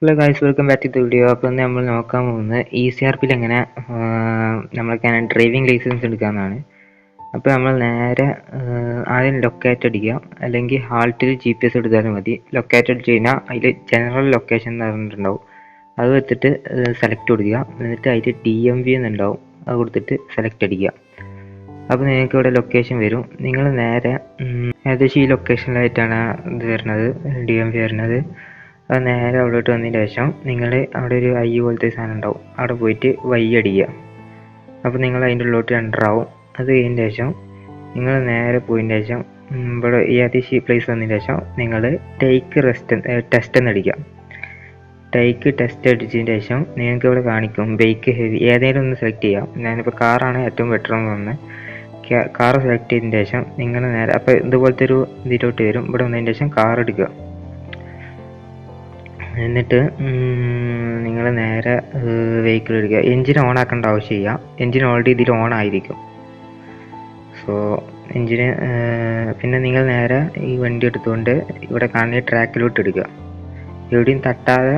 Hello guys, welcome back to the video. അപ്പോൾ നമ്മൾ നോക്കാൻ പോകുന്നത് ECRPയിൽ എങ്ങനെ നമ്മൾക്ക് ഡ്രൈവിംഗ് ലൈസൻസ് എടുക്കാമെന്നാണ്. അപ്പോൾ നമ്മൾ നേരെ ആദ്യം ലൊക്കേറ്റ് അടിക്കുക, അല്ലെങ്കിൽ ഹാൾട്ടിൽ GPS എടുത്താലും മതി. ലൊക്കേറ്റ് അടിച്ച് കഴിഞ്ഞാൽ അതിൽ ജനറൽ ലൊക്കേഷൻ എന്ന് പറഞ്ഞിട്ടുണ്ടാവും, അത് വെച്ചിട്ട് സെലക്ട് കൊടുക്കുക. എന്നിട്ട് അതിൽ DMV എന്നുണ്ടാവും, അത് കൊടുത്തിട്ട് സെലക്ട് അടിക്കുക. അപ്പോൾ നിങ്ങൾക്ക് ഇവിടെ ലൊക്കേഷൻ വരും. നിങ്ങൾ നേരെ ഏകദേശം ഈ ലൊക്കേഷനിലായിട്ടാണ് ഇത് വരുന്നത്, DMV വരുന്നത്. അത് നേരെ അവിടോട്ട് വന്നതിന് ശേഷം നിങ്ങൾ അവിടെ ഒരു പോലത്തെ സാധനം ഉണ്ടാവും, അവിടെ പോയിട്ട് അടിക്കുക. അപ്പോൾ നിങ്ങൾ അതിൻ്റെ ഉള്ളിലോട്ട് എൻ്റർ ആവും. അത് കഴിഞ്ഞതിന് ശേഷം നിങ്ങൾ നേരെ പോയതിന് ശേഷം ഇവിടെ ഏകദേശം ഈ പ്ലേസ് വന്നതിന് ശേഷം നിങ്ങൾ ടെസ്റ്റ് എന്നടിക്കുക. ടെസ്റ്റ് അടിച്ചതിന് ശേഷം നിങ്ങൾക്ക് ഇവിടെ കാണിക്കും ബൈക്ക് ഹെവി, ഏതെങ്കിലും ഒന്ന് സെലക്ട് ചെയ്യാം. ഞാനിപ്പോൾ കാറാണ് ഏറ്റവും ബെറ്റർ എന്ന് തോന്നുന്നത്. കാർ സെലക്ട് ചെയ്തതിന് ശേഷം നിങ്ങൾ നേരെ അപ്പോൾ ഇതുപോലത്തെ ഒരു ഇതിലോട്ട് വരും. ഇവിടെ വന്നതിന് ശേഷം കാർ എടുക്കുക. എന്നിട്ട് നിങ്ങൾ നേരെ വെഹിക്കിൾ എടുക്കുക. എൻജിൻ ഓൺ ആക്കേണ്ട ആവശ്യമില്ല, എൻജിൻ ഓൾറെഡി ഇതിൽ ഓൺ ആയിരിക്കും. സോ എൻജിന് പിന്നെ നിങ്ങൾ നേരെ ഈ വണ്ടി എടുത്തുകൊണ്ട് ഇവിടെ കാണുന്ന ട്രാക്കിലോട്ട് എടുക്കുക. എവിടെയും തട്ടാതെ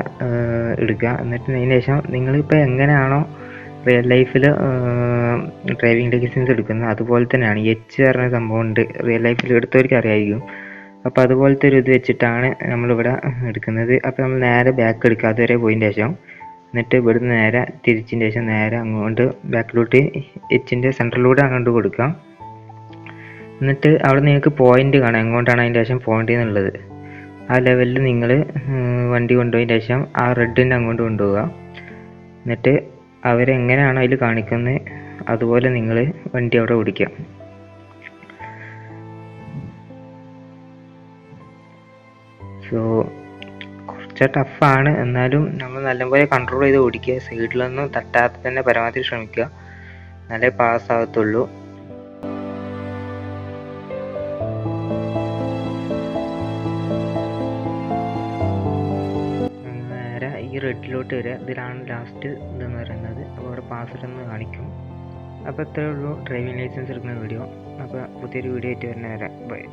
എടുക്കുക. എന്നിട്ട് അതിന് ശേഷം നിങ്ങളിപ്പോൾ എങ്ങനെയാണോ റിയൽ ലൈഫിൽ ഡ്രൈവിംഗ് ലൈസൻസ് എടുക്കുന്നത് അതുപോലെ തന്നെയാണ് പറഞ്ഞ സംഭവം ഉണ്ട്. റിയൽ ലൈഫിൽ എടുത്തവർക്ക് അറിയായിരിക്കും. അപ്പോൾ അതുപോലത്തെ ഒരു ഇത് വെച്ചിട്ടാണ് നമ്മളിവിടെ എടുക്കുന്നത്. അപ്പോൾ നമ്മൾ നേരെ ബാക്ക് എടുക്കുക, അതുവരെ പോയതിന് ശേഷം. എന്നിട്ട് ഇവിടുന്ന് നേരെ തിരിച്ചതിന് ശേഷം നേരെ അങ്ങോട്ട് ബാക്കിലോട്ട് എച്ചിൻ്റെ സെൻറ്ററിലൂടെ അങ്ങോട്ട് കൊടുക്കുക. എന്നിട്ട് അവിടെ നിങ്ങൾക്ക് പോയിന്റ് കാണാം, എങ്ങോട്ടാണ് അതിൻ്റെ ശേഷം പോകേണ്ടത് എന്നുള്ളത്. ആ ലെവലിൽ നിങ്ങൾ വണ്ടി കൊണ്ടുപോയതിന് ശേഷം ആ റെഡിൻ്റെ അങ്ങോട്ട് കൊണ്ടുപോവുക. എന്നിട്ട് അവരെങ്ങനെയാണോ അതിൽ കാണിക്കുന്നത് അതുപോലെ നിങ്ങൾ വണ്ടി അവിടെ ഓടിക്കുക. സോ കുറച്ച് ടഫാണ്, എന്നാലും നമ്മൾ നല്ലപോലെ കൺട്രോൾ ചെയ്ത് ഓടിക്കുക. സൈഡിലൊന്നും തട്ടാതെ തന്നെ പരമാവധി ശ്രമിക്കുക, എന്നാലേ പാസ്സാകത്തുള്ളൂ. നേരെ ഈ റെഡിലോട്ട് വരിക. ഇതിലാണ് ലാസ്റ്റ് ഇതെന്ന് പറയുന്നത്. അപ്പോൾ അവിടെ പാസ്സെന്ന് കാണിക്കും. അപ്പോൾ ഇത്രയേ ഉള്ളൂ ഡ്രൈവിംഗ് ലൈസൻസ് എടുക്കുന്ന വീഡിയോ. അപ്പോൾ പുതിയൊരു വീഡിയോ ആയിട്ട് വരുന്നവരെ ബൈ.